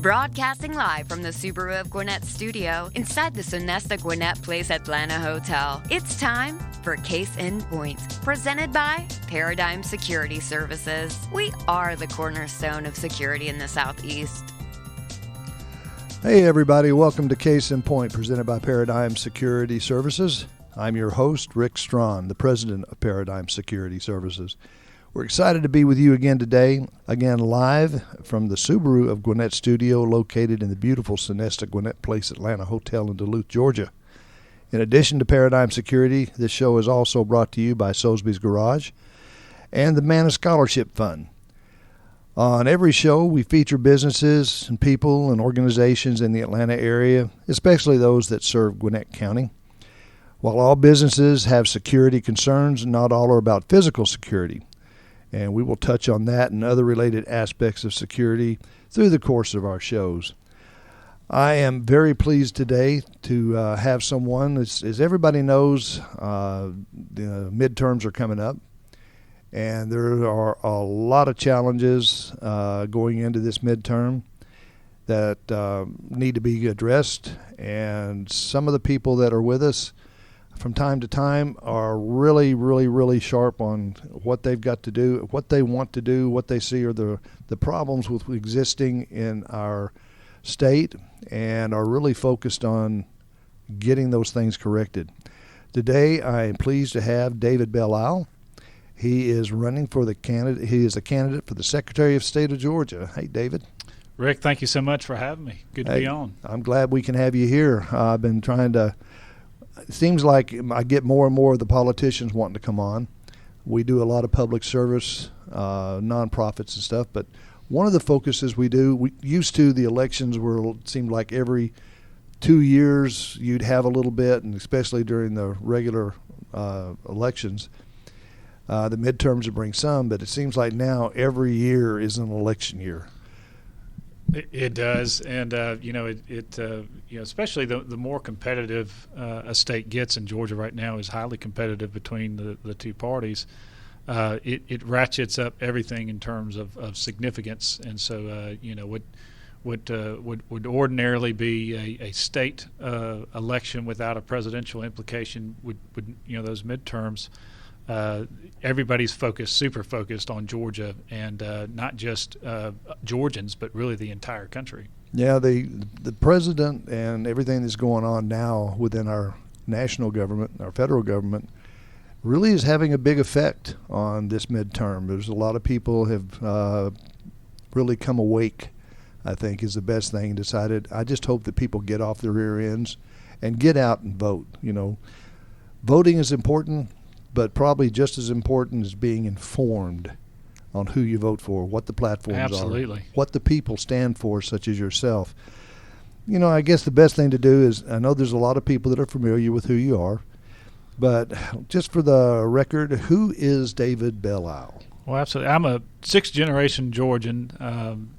Broadcasting live from the Subaru of Gwinnett studio inside the Sonesta Gwinnett Place Atlanta Hotel. It's time for Case in Point, presented by Paradigm Security Services. We are the cornerstone of security in the Southeast. Hey everybody, welcome to Case in Point, presented by Paradigm Security Services. I'm your host, Rick Strawn, the president of Paradigm Security Services. We're excited to be with you again today, live from the Subaru of Gwinnett studio located in the beautiful Sonesta Gwinnett Place Atlanta Hotel in Duluth, Georgia. In addition to Paradigm Security, this show is also brought to you by Soulsby's Garage and the Manna Scholarship Fund. On every show, we feature businesses and people and organizations in the Atlanta area, especially those that serve Gwinnett County. While all businesses have security concerns, not all are about physical security. And we will touch on that and other related aspects of security through the course of our shows. I am very pleased today to have someone, as everybody knows, the midterms are coming up. And there are a lot of challenges going into this midterm that need to be addressed. And some of the people that are with us from time to time are really sharp on what they've got to do, what they want to do, what they see are the problems with existing in our state, and are really focused on getting those things corrected. Today, I am pleased to have David Belle Isle. He is running for He is a candidate for the Secretary of State of Georgia. Hey, David. Rick, thank you so much for having me. Good to be on. I'm glad we can have you here. I've been trying to. It seems like I get more and more of the politicians wanting to come on. We do a lot of public service, nonprofits and stuff, but one of the focuses we used to, the elections were, it seemed like every 2 years you'd have a little bit, and especially during the regular elections. The midterms would bring some, but it seems like now every year is an election year. It does, and especially the more competitive a state gets, in Georgia right now is highly competitive between the two parties. It ratchets up everything in terms of significance, and so what would ordinarily be a state election without a presidential implication would those midterms. Everybody's super focused on Georgia, and not just Georgians, but really the entire country. Yeah, the president and everything that's going on now within our national government, our federal government, really is having a big effect on this midterm. There's a lot of people have really come awake, I think, is the best thing, decided. I just hope that people get off their rear ends and get out and vote. Voting is important, but probably just as important is being informed on who you vote for, what the platforms Absolutely. are, what the people stand for, such as yourself. I guess the best thing to do is, I know there's a lot of people that are familiar with who you are, but just for the record, who is David Belle Isle? Well, absolutely. I'm a sixth-generation Georgian,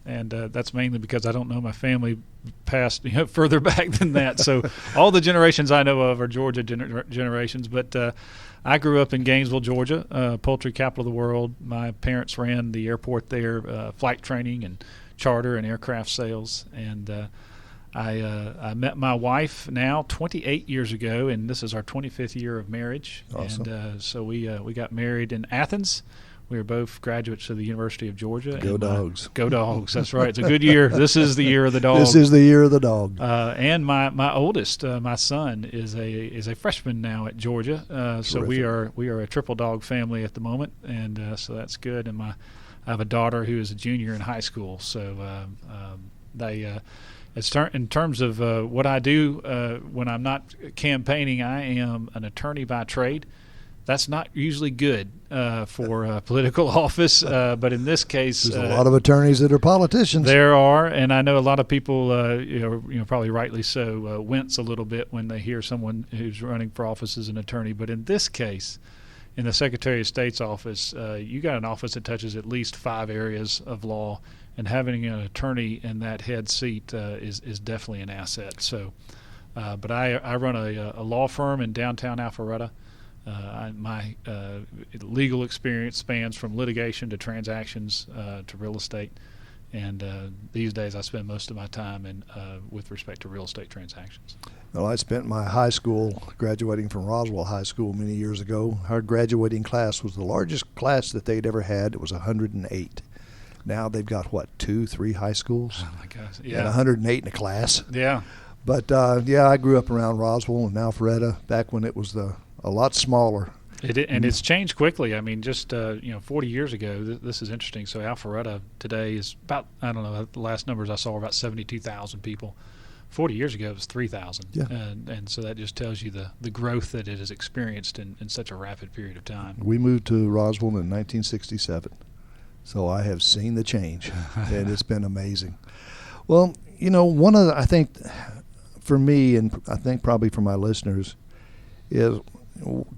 and that's mainly because I don't know my family past further back than that. So all the generations I know of are Georgia generations. But I grew up in Gainesville, Georgia, poultry capital of the world. My parents ran the airport there, flight training and charter and aircraft sales. And I met my wife now 28 years ago, and this is our 25th year of marriage. Awesome. And so we got married in Athens. We were both graduates of the University of Georgia. Go Dogs. Go Dogs. That's right. It's a good year. This is the year of the dog. This is the year of the dog. And my oldest, my son, is a freshman now at Georgia. So we are a triple dog family at the moment, and so that's good. And I have a daughter who is a junior in high school. So in terms of what I do when I'm not campaigning, I am an attorney by trade. That's not usually good for political office, but in this case, there's a lot of attorneys that are politicians. There are, and I know a lot of people, probably rightly so, wince a little bit when they hear someone who's running for office as an attorney. But in this case, in the Secretary of State's office, you got an office that touches at least 5 areas of law, and having an attorney in that head seat is definitely an asset. So, but I run a law firm in downtown Alpharetta. My legal experience spans from litigation to transactions to real estate, And these days I spend most of my time with respect to real estate transactions. Well, I spent my high school graduating from Roswell High School many years ago. Our graduating class was the largest class that they'd ever had. It was 108. Now they've got, 2, 3 high schools? Oh, my gosh. Yeah. And 108 in a class. Yeah. But, I grew up around Roswell and Alpharetta back when it was a lot smaller. And it's changed quickly. I mean, just 40 years ago, this is interesting. So Alpharetta today is about, I don't know, the last numbers I saw were about 72,000 people. 40 years ago, it was 3,000. Yeah. And so that just tells you the growth that it has experienced in such a rapid period of time. We moved to Roswell in 1967, so I have seen the change, and it's been amazing. Well, I think for me, and I think probably for my listeners, is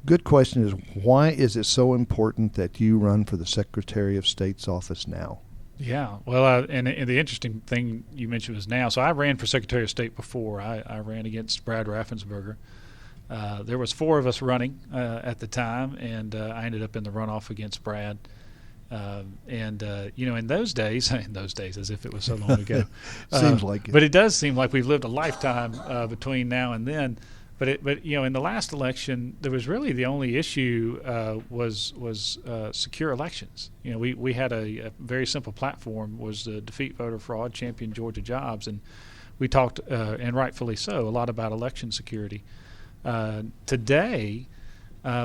good question is, why is it so important that you run for the Secretary of State's office now? Yeah, well, and the interesting thing you mentioned was now. So I ran for Secretary of State before. I ran against Brad Raffensperger. There was 4 of us running at the time, and I ended up in the runoff against Brad. In those days, as if it was so long ago. Seems like it. But it does seem like we've lived a lifetime between now and then. But in the last election, there was really the only issue was secure elections. We had a very simple platform, was defeat voter fraud, champion Georgia jobs, and we talked, and rightfully so, a lot about election security. Today,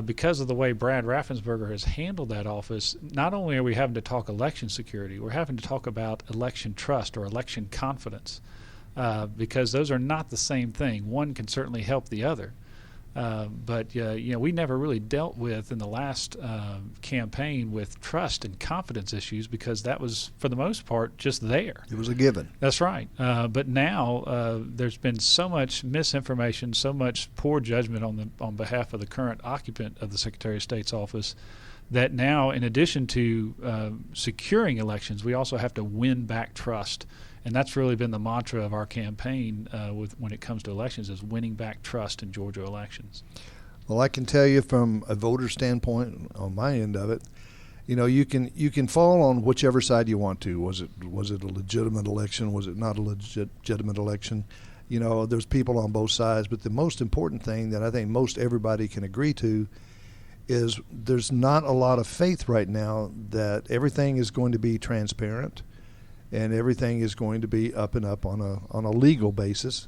because of the way Brad Raffensperger has handled that office, not only are we having to talk election security, we're having to talk about election trust or election confidence. Because those are not the same thing. One can certainly help the other. But we never really dealt with in the last campaign with trust and confidence issues, because that was, for the most part, just there. It was a given. That's right. But now there's been so much misinformation, so much poor judgment on behalf of the current occupant of the Secretary of State's office, that now, in addition to securing elections, we also have to win back trust. And that's really been the mantra of our campaign when it comes to elections, is winning back trust in Georgia elections. Well, I can tell you from a voter standpoint, on my end of it, you can fall on whichever side you want to. Was it a legitimate election? Was it not a legitimate election? There's people on both sides, but the most important thing that I think most everybody can agree to is there's not a lot of faith right now that everything is going to be transparent and everything is going to be up and up on a legal basis.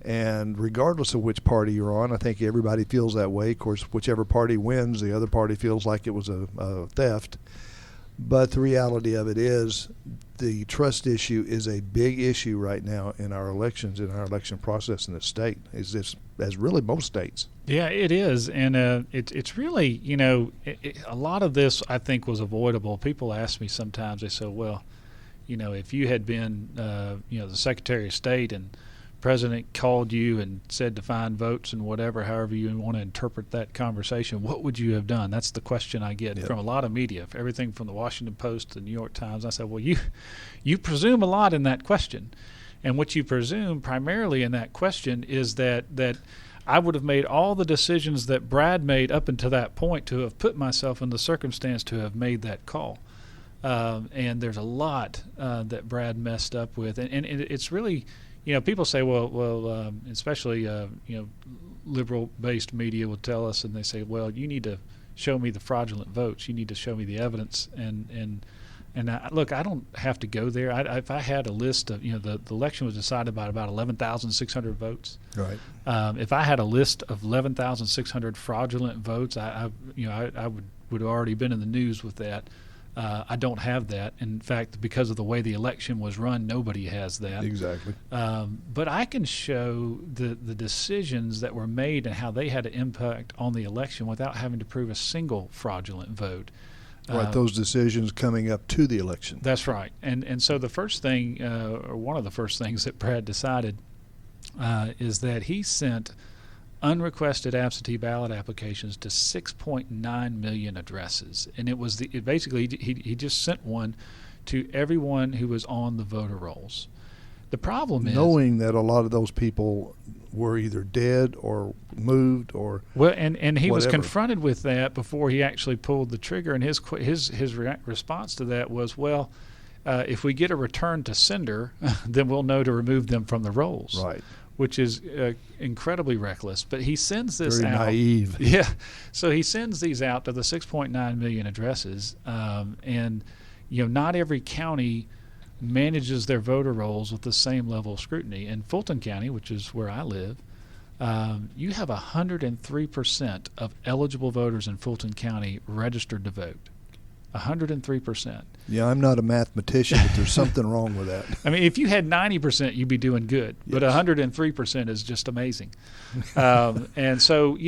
And regardless of which party you're on, I think everybody feels that way. Of course, whichever party wins, the other party feels like it was a theft. But the reality of it is the trust issue is a big issue right now in our elections, in our election process in the state, as really most states. Yeah, it is. And it's really, a lot of this, I think, was avoidable. People ask me sometimes, they say, well, if you had been, the Secretary of State and President called you and said to find votes and whatever, however you want to interpret that conversation, what would you have done? That's the question I get from a lot of media, everything from the Washington Post to the New York Times. I said, well, you presume a lot in that question. And what you presume primarily in that question is that I would have made all the decisions that Brad made up until that point to have put myself in the circumstance to have made that call. And there's a lot that Brad messed up with. And it's really, people say, well, especially, liberal-based media will tell us, and they say, well, you need to show me the fraudulent votes. You need to show me the evidence. And look, I don't have to go there. If I had a list of, the election was decided by about 11,600 votes. Right. If I had a list of 11,600 fraudulent votes, I would have already been in the news with that. I don't have that. In fact, because of the way the election was run, nobody has that. Exactly. But I can show the decisions that were made and how they had an impact on the election without having to prove a single fraudulent vote. Right, those decisions coming up to the election. That's right. And so the first thing, or one of the first things that Brad decided is that he sent unrequested absentee ballot applications to 6.9 million addresses. And it was basically he just sent one to everyone who was on the voter rolls. The problem is, knowing that a lot of those people were either dead or moved or and he whatever. was confronted with that before he actually pulled the trigger. And his response to that was, well, If we get a return to sender, then we'll know to remove them from the rolls. Right. Which is incredibly reckless. But he sends this Very out. naive. Yeah. So he sends these out to the 6.9 million addresses, and not every county manages their voter rolls with the same level of scrutiny. In Fulton County, which is where I live, you have 103% of eligible voters in Fulton County registered to vote. 103%. Yeah, I'm not a mathematician, but there's something wrong with that. I mean, if you had 90%, you'd be doing good. But 103% is just amazing. And so,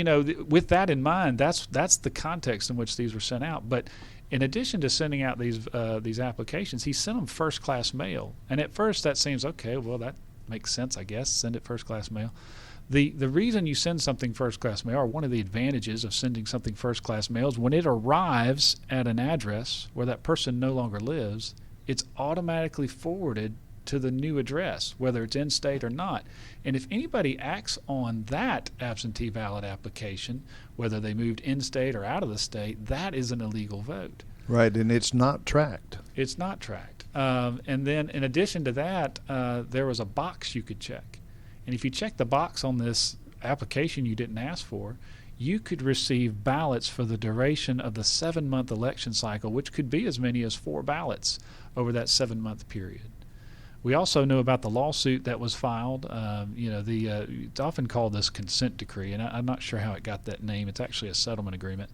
with that in mind, that's the context in which these were sent out. But in addition to sending out these applications, he sent them first-class mail. And at first, that seems okay. Well, that makes sense, I guess. Send it first-class mail. The reason you send something first-class mail, or one of the advantages of sending something first-class mail, is when it arrives at an address where that person no longer lives, it's automatically forwarded to the new address, whether it's in-state or not. And if anybody acts on that absentee ballot application, whether they moved in-state or out of the state, that is an illegal vote. Right, and it's not tracked. It's not tracked. And then in addition to that, there was a box you could check. And if you check the box on this application you didn't ask for, you could receive ballots for the duration of the 7-month election cycle, which could be as many as 4 ballots over that 7-month period. We also know about the lawsuit that was filed. It's often called this consent decree, and I'm not sure how it got that name. It's actually a settlement agreement.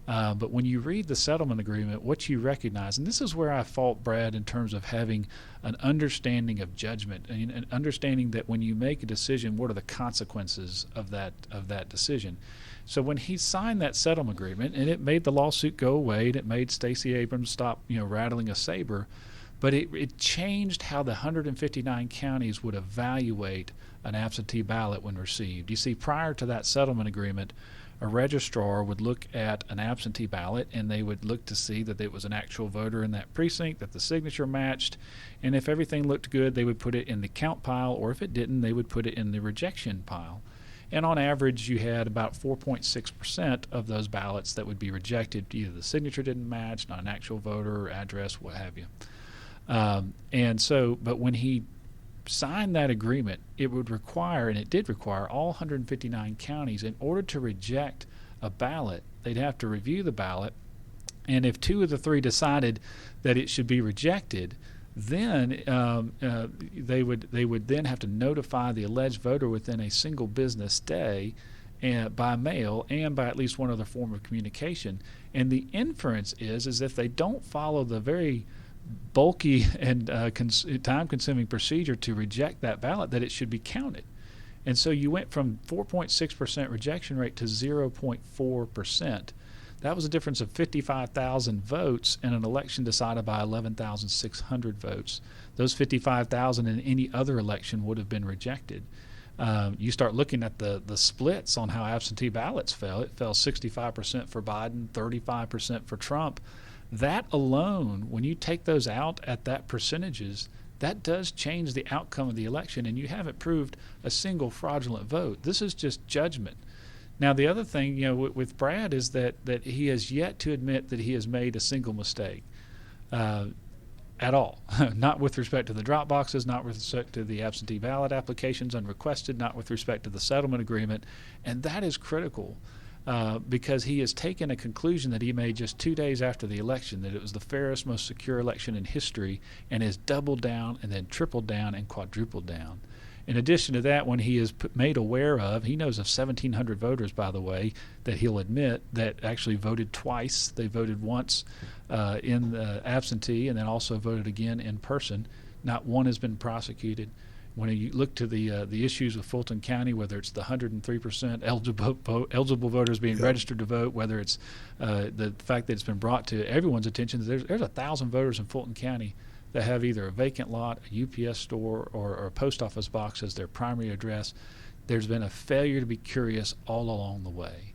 But when you read the settlement agreement, what you recognize, and this is where I fault Brad in terms of having an understanding of judgment and an understanding that when you make a decision, what are the consequences of that decision. So when he signed that settlement agreement, and it made the lawsuit go away, and it made Stacey Abrams stop, rattling a saber, but it changed how the 159 counties would evaluate an absentee ballot when received. You see, prior to that settlement agreement, a registrar would look at an absentee ballot, and they would look to see that it was an actual voter in that precinct, that the signature matched, and if everything looked good, they would put it in the count pile, or if it didn't, they would put it in the rejection pile. And on average, you had about 4.6% of those ballots that would be rejected. Either the signature didn't match, not an actual voter, or address, what have you. But when he signed that agreement, it would require, and it did require, all 159 counties, in order to reject a ballot, they'd have to review the ballot, and if 2 of the 3 decided that it should be rejected, then they would then have to notify the alleged voter within a single business day, and by mail and by at least one other form of communication. And the inference is if they don't follow the very bulky and time-consuming procedure to reject that ballot, that it should be counted. And so you went from 4.6% rejection rate to 0.4%. That was a difference of 55,000 votes in an election decided by 11,600 votes. Those 55,000 in any other election would have been rejected. You start looking at the splits on how absentee ballots fell. It fell 65% for Biden, 35% for Trump. That alone, when you take those out at that percentages, that does change the outcome of the election, and you haven't proved a single fraudulent vote. This is just judgment. Now, the other thing, with Brad is that he has yet to admit that he has made a single mistake at all. Not with respect to the drop boxes, not with respect to the absentee ballot applications unrequested, not with respect to the settlement agreement, and that is critical. Because he has taken a conclusion that he made just 2 days after the election, that it was the fairest, most secure election in history, and has doubled down and then tripled down and quadrupled down. In addition to that, when he is made aware of, he knows of 1,700 voters, by the way, that he'll admit that actually voted twice. They voted once in the absentee and then also voted again in person. Not one has been prosecuted. When you look to the issues with Fulton County, whether it's the 103% eligible voters being registered to vote, whether it's the fact that it's been brought to everyone's attention, there's 1,000 voters in Fulton County that have either a vacant lot, a UPS store, or a post office box as their primary address. There's been a failure to be curious all along the way.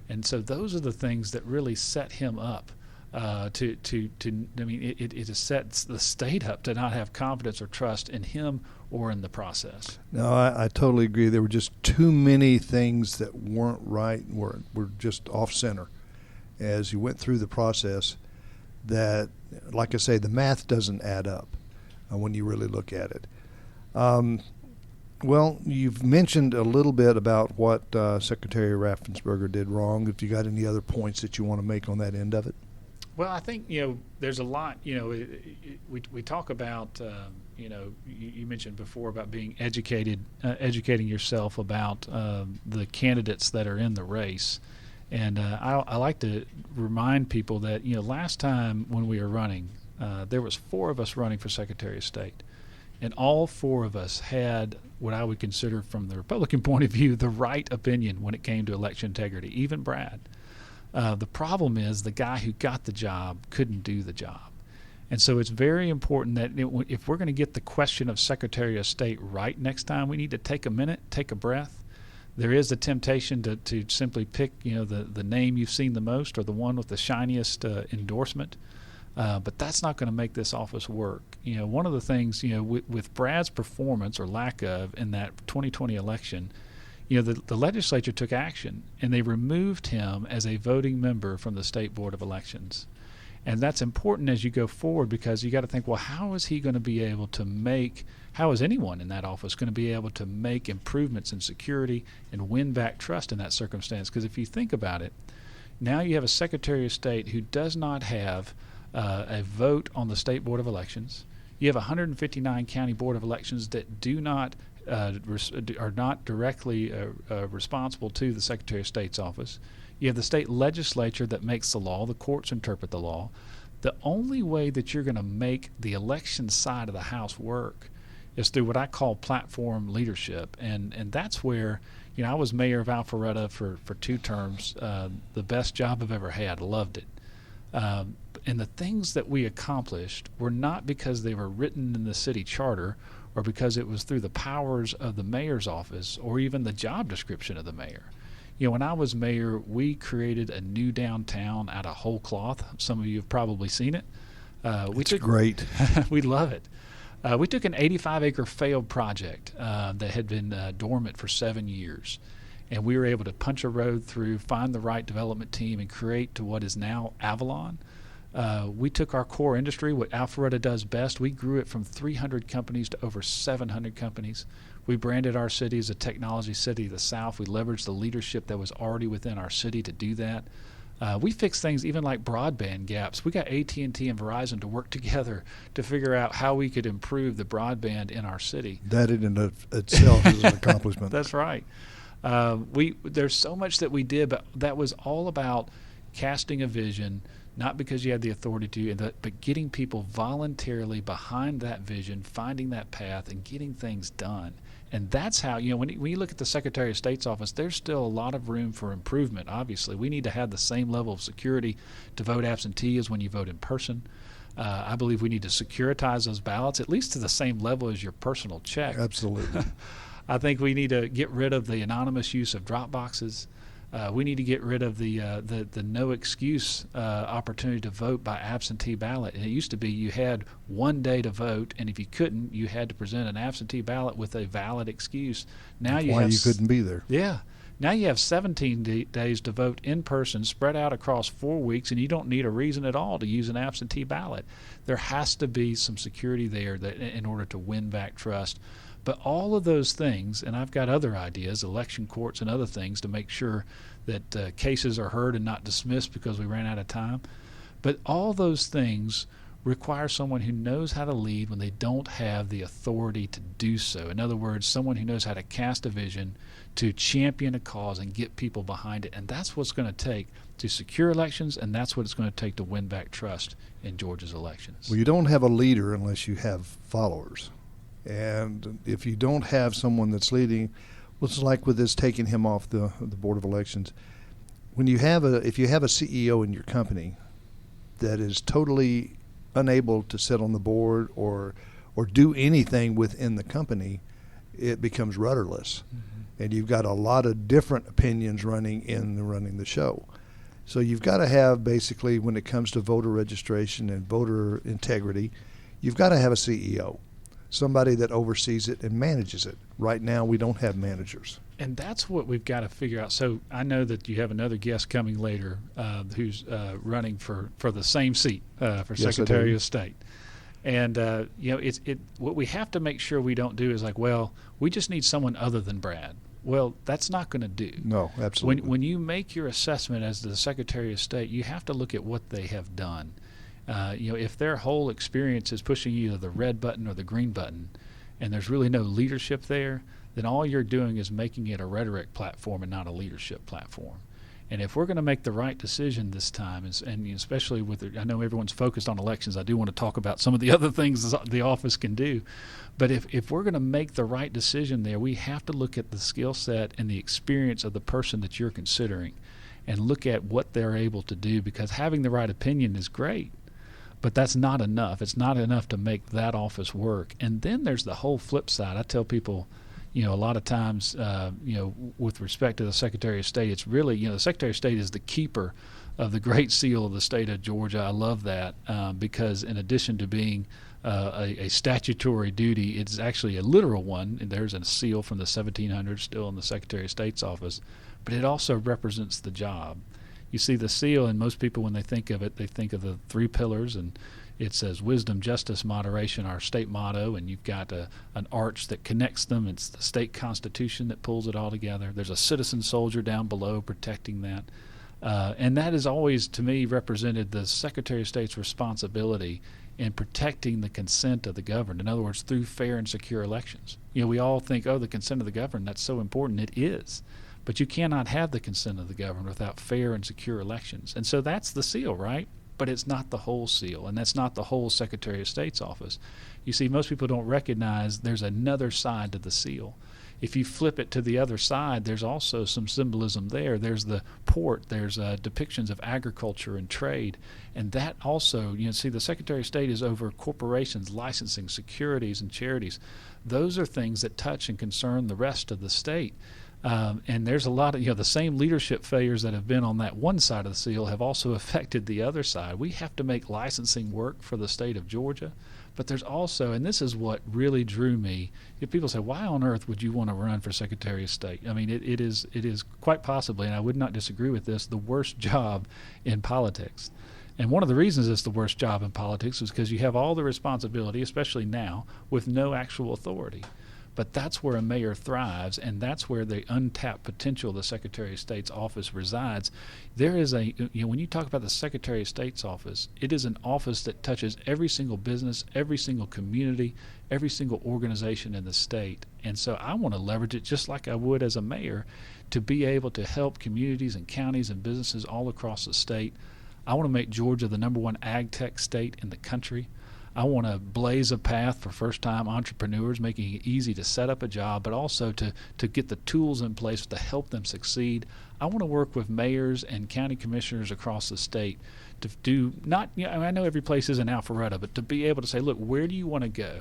And so those are the things that really set him up. It has set the state up to not have confidence or trust in him or in the process. No, I totally agree. There were just too many things that weren't right, were just off center as you went through the process. that, like I say, the math doesn't add up when you really look at it. Well, you've mentioned a little bit about what Secretary Raffensperger did wrong. If you got any other points that you want to make on that end of it? Well, I think, there's a lot, we talk about, you mentioned before about being educating yourself about the candidates that are in the race. And I like to remind people that, last time when we were running, there was 4 of us running for Secretary of State. And all 4 of us had what I would consider, from the Republican point of view, the right opinion when it came to election integrity, even Brad. The problem is the guy who got the job couldn't do the job. And so it's very important that if we're going to get the question of Secretary of State right next time, we need to take a minute, take a breath. There is a temptation to simply pick, the name you've seen the most or the one with the shiniest endorsement. But that's not going to make this office work. One of the things, with Brad's performance or lack of in that 2020 election, the legislature took action and they removed him as a voting member from the State Board of Elections. And that's important as you go forward, because you got to think, well, how is he going to be able to how is anyone in that office going to be able to make improvements in security and win back trust in that circumstance? Because if you think about it, now you have a Secretary of State who does not have a vote on the State Board of Elections. You have 159 county board of elections that do not are not directly responsible to the Secretary of State's office. You have the state legislature that makes the law. The courts interpret the law. The only way that you're going to make the election side of the house work is through what I call platform leadership, and that's where, I was mayor of Alpharetta for 2 terms, the best job I've ever had. Loved it. And the things that we accomplished were not because they were written in the city charter or because it was through the powers of the mayor's office or even the job description of the mayor. When I was mayor, we created a new downtown out of whole cloth. Some of you have probably seen it. It's great. We love it. We took an 85-acre failed project that had been dormant for 7 years, and we were able to punch a road through, find the right development team, and create to what is now Avalon. We took our core industry, what Alpharetta does best. We grew it from 300 companies to over 700 companies. We branded our city as a technology city of the South. We leveraged the leadership that was already within our city to do that. We fixed things even like broadband gaps. We got AT&T and Verizon to work together to figure out how we could improve the broadband in our city. That in and of itself is an accomplishment. That's right. There's so much that we did, but that was all about casting a vision, not because you had the authority to, but getting people voluntarily behind that vision, finding that path, and getting things done. And that's how, when you look at the Secretary of State's office, there's still a lot of room for improvement, obviously. We need to have the same level of security to vote absentee as when you vote in person. I believe we need to securitize those ballots, at least to the same level as your personal check. Absolutely. I think we need to get rid of the anonymous use of drop boxes. We need to get rid of the no excuse opportunity to vote by absentee ballot. And it used to be you had 1 day to vote, and if you couldn't, you had to present an absentee ballot with a valid excuse. Now you couldn't be there. Yeah. Now you have 17 days to vote in person, spread out across 4 weeks, and you don't need a reason at all to use an absentee ballot. There has to be some security there in order to win back trust. But all of those things, and I've got other ideas, election courts and other things to make sure that cases are heard and not dismissed because we ran out of time. But all those things require someone who knows how to lead when they don't have the authority to do so. In other words, someone who knows how to cast a vision, to champion a cause and get people behind it. And that's what's going to take to secure elections, and that's what it's going to take to win back trust in Georgia's elections. Well, you don't have a leader unless you have followers. And if you don't have someone that's leading, it's like with this taking him off the Board of Elections. If you have a CEO in your company that is totally unable to sit on the board or do anything within the company, it becomes rudderless. Mm-hmm. And you've got a lot of different opinions running the show. So you've got to have, basically, when it comes to voter registration and voter integrity, you've got to have a CEO. somebody that oversees it and manages it. Right now, we don't have managers. And that's what we've got to figure out. So I know that you have another guest coming later who's running for the same seat for Secretary of State. And what we have to make sure we don't do is like, well, we just need someone other than Brad. Well, that's not going to do. No, absolutely. When you make your assessment as the Secretary of State, you have to look at what they have done. If their whole experience is pushing either the red button or the green button, and there's really no leadership there, then all you're doing is making it a rhetoric platform and not a leadership platform. And if we're going to make the right decision this time, and especially I know everyone's focused on elections, I do want to talk about some of the other things the office can do. But if we're going to make the right decision there, we have to look at the skill set and the experience of the person that you're considering and look at what they're able to do, because having the right opinion is great, but that's not enough. It's not enough to make that office work. And then there's the whole flip side. I tell people, a lot of times, with respect to the Secretary of State, it's really, the Secretary of State is the keeper of the Great Seal of the state of Georgia. I love that because in addition to being a statutory duty, it's actually a literal one. And there's a seal from the 1700s still in the Secretary of State's office, but it also represents the job. You see the seal, and most people, when they think of it, they think of the three pillars, and it says wisdom, justice, moderation, our state motto, and you've got an arch that connects them. It's the state constitution that pulls it all together. There's a citizen soldier down below protecting that. And that has always, to me, represented the Secretary of State's responsibility in protecting the consent of the governed. In other words, through fair and secure elections. We all think, the consent of the governed, that's so important. It is. But you cannot have the consent of the governed without fair and secure elections. And so that's the seal, right? But it's not the whole seal, and that's not the whole Secretary of State's office. You see, most people don't recognize there's another side to the seal. If you flip it to the other side, there's also some symbolism there. There's the port, there's depictions of agriculture and trade, and that also, see, the Secretary of State is over corporations, licensing, securities, and charities. Those are things that touch and concern the rest of the state. And there's a lot of, the same leadership failures that have been on that one side of the seal have also affected the other side. We have to make licensing work for the state of Georgia, but there's also, and this is what really drew me, if people say, why on earth would you want to run for Secretary of State? I mean, it is quite possibly, and I would not disagree with this, the worst job in politics. And one of the reasons it's the worst job in politics is because you have all the responsibility, especially now, with no actual authority. But that's where a mayor thrives, and that's where the untapped potential of the Secretary of State's office resides. There is when you talk about the Secretary of State's office, it is an office that touches every single business, every single community, every single organization in the state. And so I want to leverage it just like I would as a mayor to be able to help communities and counties and businesses all across the state. I want to make Georgia the #1 ag tech state in the country. I want to blaze a path for first-time entrepreneurs, making it easy to set up a job, but also to get the tools in place to help them succeed. I want to work with mayors and county commissioners across the state to do I know every place isn't Alpharetta, but to be able to say, look, where do you want to go?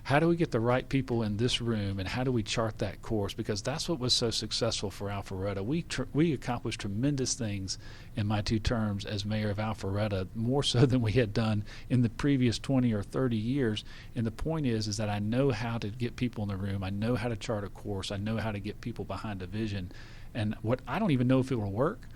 How do we get the right people in this room, and how do we chart that course? Because that's what was so successful for Alpharetta. We accomplished tremendous things in my 2 terms as mayor of Alpharetta, more so than we had done in the previous 20 or 30 years. And the point is that I know how to get people in the room. I know how to chart a course. I know how to get people behind a vision. And I don't even know if it will work,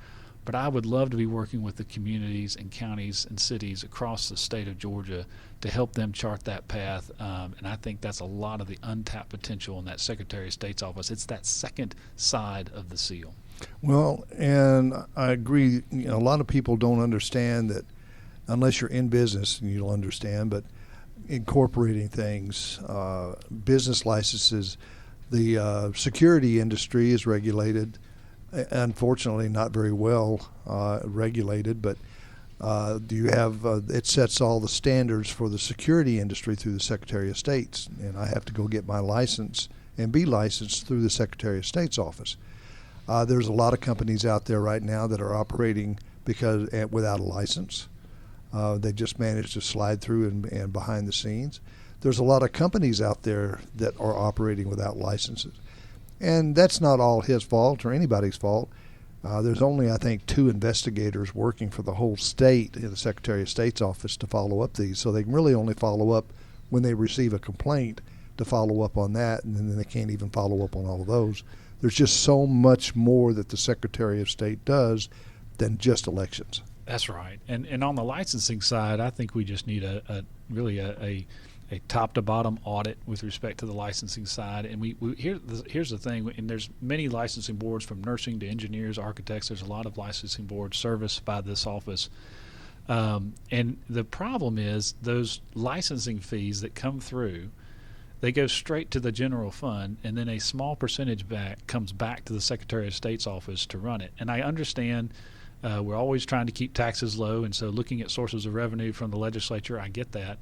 but I would love to be working with the communities and counties and cities across the state of Georgia to help them chart that path. And I think that's a lot of the untapped potential in that Secretary of State's office. It's that second side of the seal. Well, and I agree. A lot of people don't understand that unless you're in business, and you'll understand, but incorporating things, business licenses, the security industry is regulated. Unfortunately, not very well regulated, but you have it sets all the standards for the security industry through the Secretary of State's, and I have to go get my license and be licensed through the Secretary of State's office. There's a lot of companies out there right now that are operating without a license. They just managed to slide through and behind the scenes. There's a lot of companies out there that are operating without licenses. And that's not all his fault or anybody's fault. There's only, I think, 2 investigators working for the whole state in the Secretary of State's office to follow up these. So they can really only follow up when they receive a complaint to follow up on that, and then they can't even follow up on all of those. There's just so much more that the Secretary of State does than just elections. That's right. And on the licensing side, I think we just need a top to bottom audit with respect to the licensing side. And here's the thing, and there's many licensing boards, from nursing to engineers, architects. There's a lot of licensing boards serviced by this office. And the problem is those licensing fees that come through, they go straight to the general fund, and then a small percentage comes back to the Secretary of State's office to run it. And I understand we're always trying to keep taxes low, and so looking at sources of revenue from the legislature, I get that.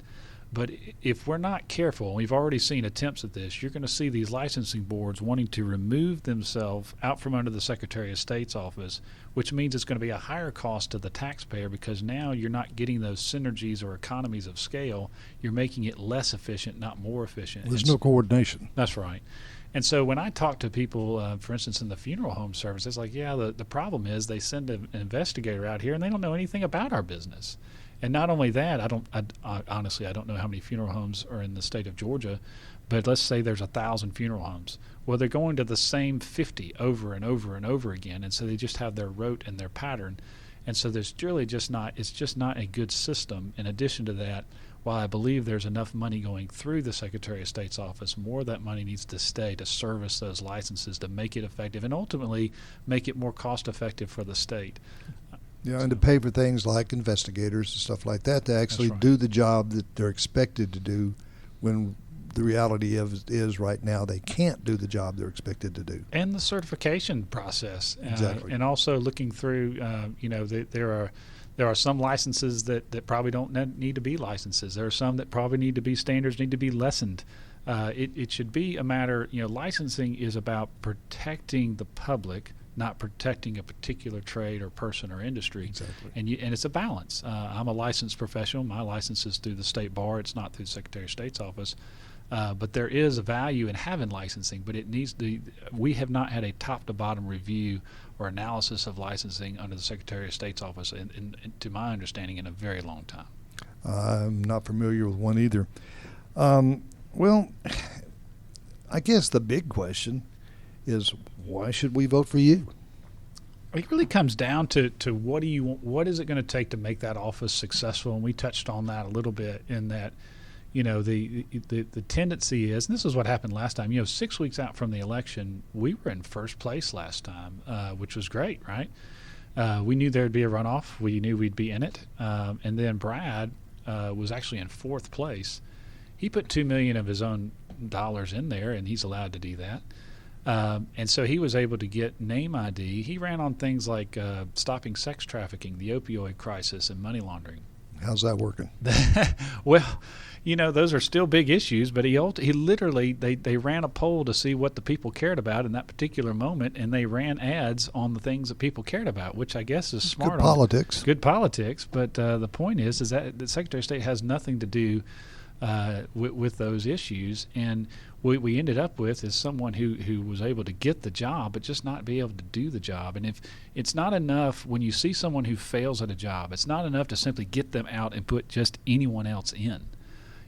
But if we're not careful, and we've already seen attempts at this, you're going to see these licensing boards wanting to remove themselves out from under the Secretary of State's office, which means it's going to be a higher cost to the taxpayer, because now you're not getting those synergies or economies of scale. You're making it less efficient, not more efficient. There's no coordination. That's right. And so when I talk to people, for instance, in the funeral home service, it's like, yeah, the problem is they send an investigator out here and they don't know anything about our business. And not only that, honestly, I don't know how many funeral homes are in the state of Georgia, but let's say there's 1,000 funeral homes. Well, they're going to the same 50 over and over and over again, and so they just have their rote and their pattern. And so there's really it's just not a good system. In addition to that, while I believe there's enough money going through the Secretary of State's office, more of that money needs to stay to service those licenses, to make it effective, and ultimately make it more cost effective for the state. Yeah, and to pay for things like investigators and stuff like that to actually do the job that they're expected to do, when the reality is right now they can't do the job they're expected to do. And the certification process. Exactly. And also looking through, there are some licenses that probably don't need to be licenses. There are some that probably need to be lessened. It should be a matter, licensing is about protecting the public, not protecting a particular trade or person or industry. Exactly. And it's a balance. I'm a licensed professional. My license is through the state bar. It's not through the Secretary of State's office. But there is a value in having licensing, but we have not had a top-to-bottom review or analysis of licensing under the Secretary of State's office, to my understanding, in a very long time. I'm not familiar with one either. Well, I guess the big question is, why should we vote for you? It really comes down to what is it going to take to make that office successful? And we touched on that a little bit, in that, the tendency is, and this is what happened last time, 6 weeks out from the election, we were in first place last time, which was great, right? We knew there'd be a runoff. We knew we'd be in it. And then Brad was actually in fourth place. He put $2 million of his own dollars in there, and he's allowed to do that. And so he was able to get name ID. He ran on things like stopping sex trafficking, the opioid crisis, and money laundering. How's that working? Well, those are still big issues, but he literally, they ran a poll to see what the people cared about in that particular moment, and they ran ads on the things that people cared about, which I guess is smart. Good politics. But the point is that the Secretary of State has nothing to do with those issues, and what we ended up with is someone who was able to get the job but just not be able to do the job. And if it's not enough, when you see someone who fails at a job, it's not enough to simply get them out and put just anyone else in.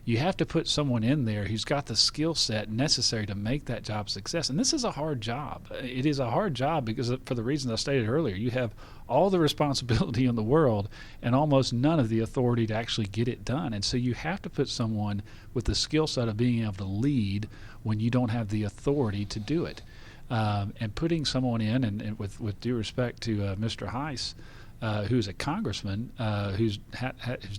You have to put someone in there who's got the skill set necessary to make that job a success. And this is a hard job. It is a hard job because, for the reasons I stated earlier, you have all the responsibility in the world and almost none of the authority to actually get it done. And so you have to put someone with the skill set of being able to lead when you don't have the authority to do it. And putting someone in, and with due respect to Mr. Heiss, who's a congressman, who's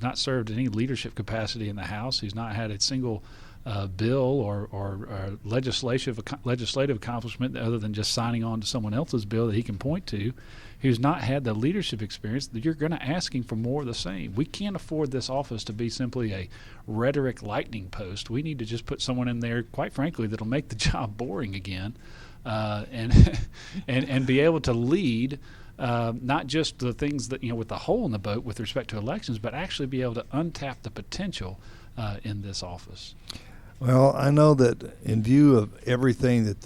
not served in any leadership capacity in the House, who's not had a single bill or legislative accomplishment other than just signing on to someone else's bill that he can point to, who's not had the leadership experience, that you're going to ask him for more of the same. We can't afford this office to be simply a rhetoric lightning post. We need to just put someone in there, quite frankly, that'll make the job boring again, and be able to lead. Not just the things that, with the hole in the boat with respect to elections, but actually be able to untap the potential in this office. Well, I know that in view of everything that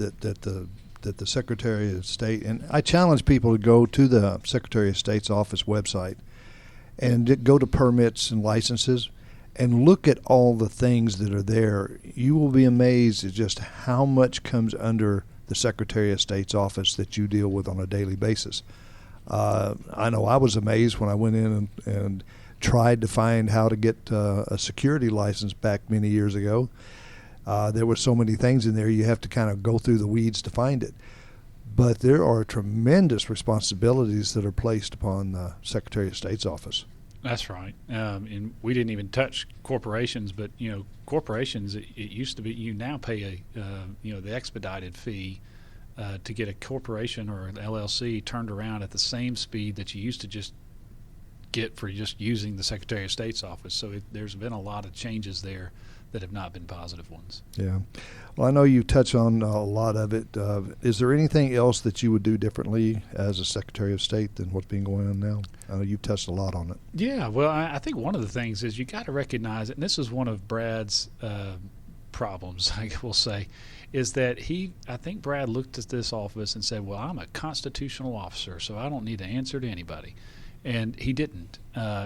the Secretary of State, and I challenge people to go to the Secretary of State's office website and go to permits and licenses and look at all the things that are there, you will be amazed at just how much comes under the Secretary of State's office that you deal with on a daily basis. I know I was amazed when I went in and tried to find how to get a security license back many years ago. There were so many things in there, you have to kind of go through the weeds to find it. But there are tremendous responsibilities that are placed upon the Secretary of State's office. That's right. And we didn't even touch corporations, but corporations. It used to be you now pay the expedited fee to get a corporation or an LLC turned around at the same speed that you used to just get for just using the Secretary of State's office. So there's been a lot of changes there that have not been positive ones. Yeah. Well, I know you touch on a lot of it. Is there anything else that you would do differently as a Secretary of State than what's been going on now? I know you've touched a lot on it. Yeah. Well, I think one of the things is you got to recognize it, and this is one of Brad's problems, I will say, is that I think Brad looked at this office and said, well, I'm a constitutional officer, so I don't need to answer to anybody. And he didn't.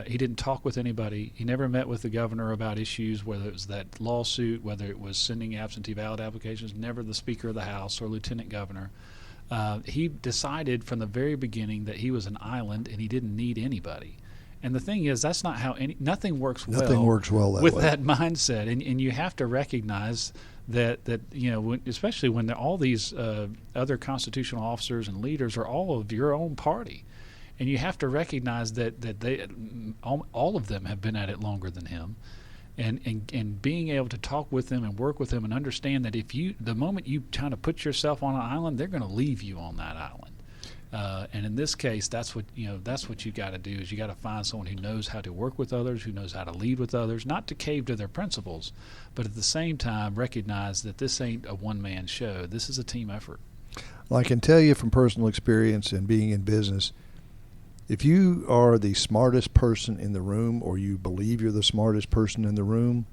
He didn't talk with anybody. He never met with the governor about issues, whether it was that lawsuit, whether it was sending absentee ballot applications, never the Speaker of the House or Lieutenant Governor. He decided from the very beginning that he was an island and he didn't need anybody. And the thing is, that's not how nothing works well. Nothing works well that with way. that mindset. And you have to recognize that especially when all these other constitutional officers and leaders are all of your own party. And you have to recognize that they all of them have been at it longer than him, and being able to talk with them and work with them and understand that the moment you kind of put yourself on an island, they're going to leave you on that island. And in this case, that's what you got to do is you got to find someone who knows how to work with others, who knows how to lead with others, not to cave to their principles, but at the same time recognize that this ain't a one-man show. This is a team effort. Well, I can tell you from personal experience and being in business, if you are the smartest person in the room or you believe you're the smartest person in the room,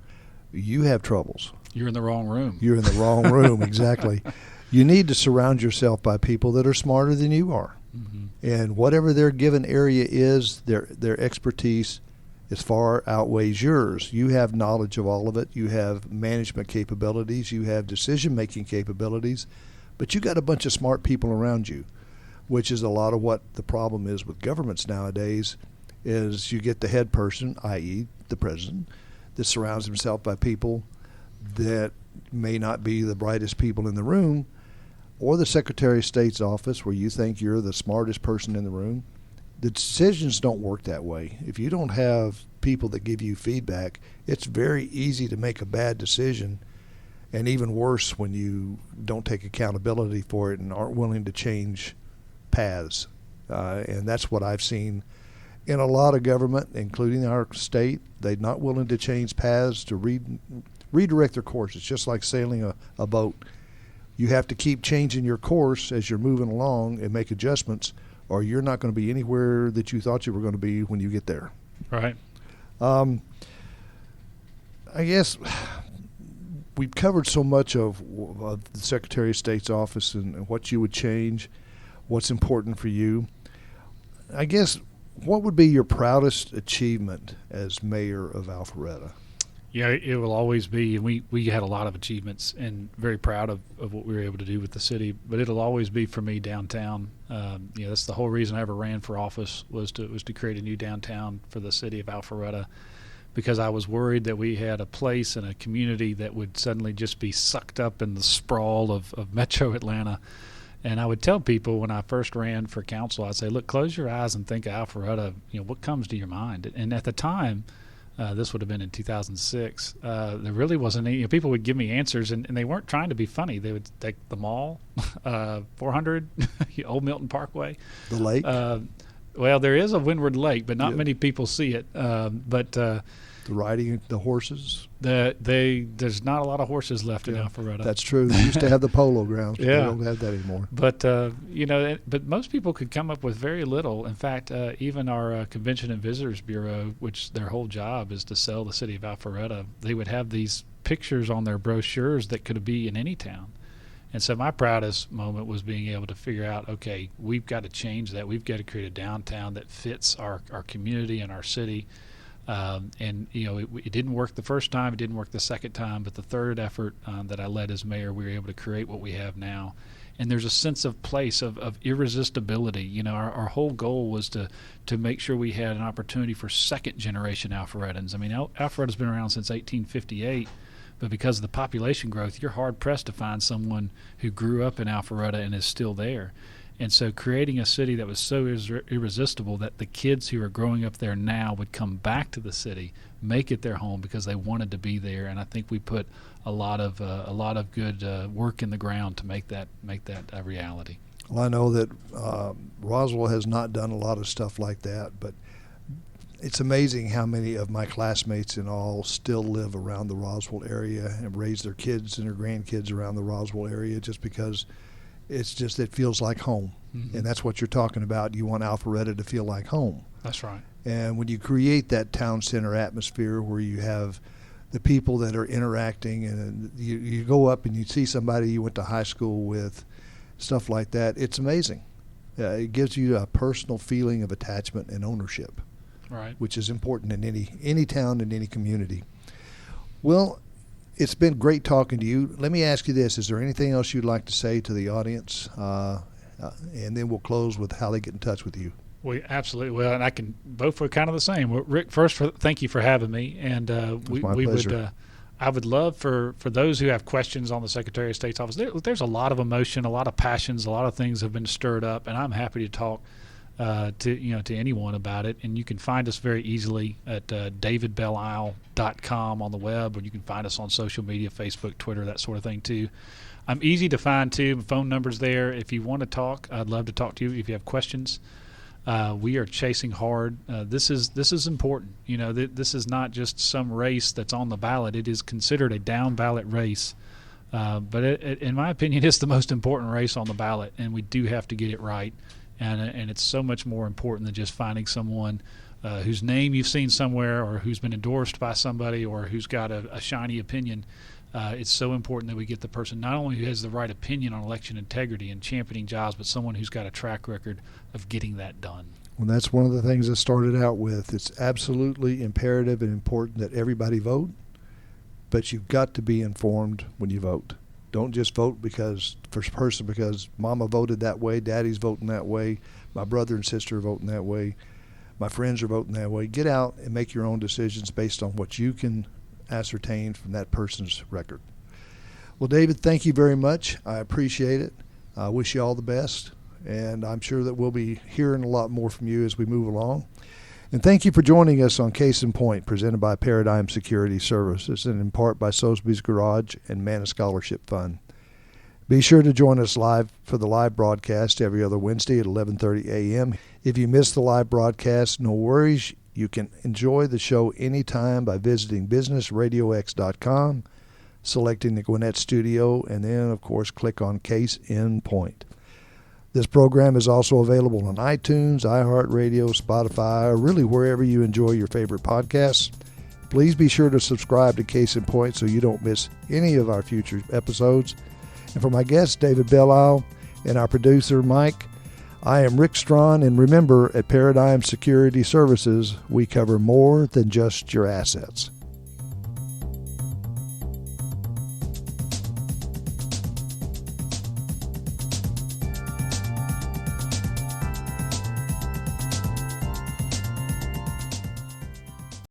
you have troubles. You're in the wrong room. You're in the wrong room, exactly. You need to surround yourself by people that are smarter than you are. Mm-hmm. And whatever their given area is, their expertise as far outweighs yours. You have knowledge of all of it. You have management capabilities. You have decision-making capabilities. But you got a bunch of smart people around you, which is a lot of what the problem is with governments nowadays, is you get the head person, i.e. the president, that surrounds himself by people that may not be the brightest people in the room, or the Secretary of State's office where you think you're the smartest person in the room. The decisions don't work that way. If you don't have people that give you feedback, it's very easy to make a bad decision, and even worse when you don't take accountability for it and aren't willing to change paths. And that's what I've seen in a lot of government, including our state. They're not willing to change paths to redirect their course. It's just like sailing a boat. You have to keep changing your course as you're moving along and make adjustments, or you're not going to be anywhere that you thought you were going to be when you get there. Right. I guess we've covered so much of the Secretary of State's office and what you would change, what's important for you. I guess, what would be your proudest achievement as mayor of Alpharetta? Yeah, it will always be, and we had a lot of achievements and very proud of what we were able to do with the city, but it'll always be for me downtown. That's the whole reason I ever ran for office was to create a new downtown for the city of Alpharetta, because I was worried that we had a place and a community that would suddenly just be sucked up in the sprawl of metro Atlanta. And I would tell people when I first ran for council, I'd say, look, close your eyes and think of Alpharetta, what comes to your mind? And at the time, this would have been in 2006, there really wasn't any, people would give me answers, and they weren't trying to be funny. They would take the mall, 400, Old Milton Parkway. The lake? Well, there is a Windward Lake, but not many people see it. The riding the horses? There's not a lot of horses left in Alpharetta. That's true. They used to have the polo grounds, but they don't have that anymore. But but most people could come up with very little. In fact, even our Convention and Visitors Bureau, which their whole job is to sell the city of Alpharetta, they would have these pictures on their brochures that could be in any town. And so my proudest moment was being able to figure out, okay, we've got to change that. We've got to create a downtown that fits our community and our city. And it didn't work the first time, it didn't work the second time, but the third effort that I led as mayor, we were able to create what we have now. And there's a sense of place of irresistibility. Our whole goal was to make sure we had an opportunity for second generation Alpharettans. I mean, Alpharetta's been around since 1858, but because of the population growth, you're hard pressed to find someone who grew up in Alpharetta and is still there. And so creating a city that was so irresistible that the kids who are growing up there now would come back to the city, make it their home because they wanted to be there. And I think we put a lot of good work in the ground to make that a reality. Well, I know that Roswell has not done a lot of stuff like that, but it's amazing how many of my classmates and all still live around the Roswell area and raise their kids and their grandkids around the Roswell area just because it feels like home. Mm-hmm. And that's what you're talking about. You want Alpharetta to feel like home. That's right. And when you create that town center atmosphere where you have the people that are interacting and you go up and you see somebody you went to high school with, stuff like that, it's amazing. It gives you a personal feeling of attachment and ownership, right? Which is important in any town and any community. Well, it's been great talking to you. Let me ask you this. Is there anything else you'd like to say to the audience? And then we'll close with how they get in touch with you. We absolutely will, and I can both were kind of the same. Well, Rick, first, thank you for having me, and I would love for those who have questions on the Secretary of State's office. There's a lot of emotion, a lot of passions, a lot of things have been stirred up, and I'm happy to talk to anyone about it. And you can find us very easily at davidbelleisle.com on the web, or you can find us on social media, Facebook, Twitter, that sort of thing too. I'm easy to find too. My phone number's there. If you want to talk, I'd love to talk to you. If you have questions, we are chasing hard. This is important. This is not just some race that's on the ballot. It is considered a down ballot race. But in my opinion, it's the most important race on the ballot, and we do have to get it right. And it's so much more important than just finding someone whose name you've seen somewhere or who's been endorsed by somebody or who's got a shiny opinion. It's so important that we get the person not only who has the right opinion on election integrity and championing jobs, but someone who's got a track record of getting that done. Well, that's one of the things I started out with. It's absolutely imperative and important that everybody vote, but you've got to be informed when you vote. Don't just vote because mama voted that way, daddy's voting that way, my brother and sister are voting that way, my friends are voting that way. Get out and make your own decisions based on what you can ascertain from that person's record. Well, David, thank you very much. I appreciate it. I wish you all the best, and I'm sure that we'll be hearing a lot more from you as we move along. And thank you for joining us on Case in Point, presented by Paradigm Security Services and in part by Sotheby's Garage and Manna Scholarship Fund. Be sure to join us live for the live broadcast every other Wednesday at 11:30 a.m. If you miss the live broadcast, no worries. You can enjoy the show anytime by visiting BusinessRadioX.com, selecting the Gwinnett Studio, and then, of course, click on Case in Point. This program is also available on iTunes, iHeartRadio, Spotify, or really wherever you enjoy your favorite podcasts. Please be sure to subscribe to Case in Point so you don't miss any of our future episodes. And for my guest, David Belle Isle, and our producer, Mike, I am Rick Strawn, and remember, at Paradigm Security Services, we cover more than just your assets.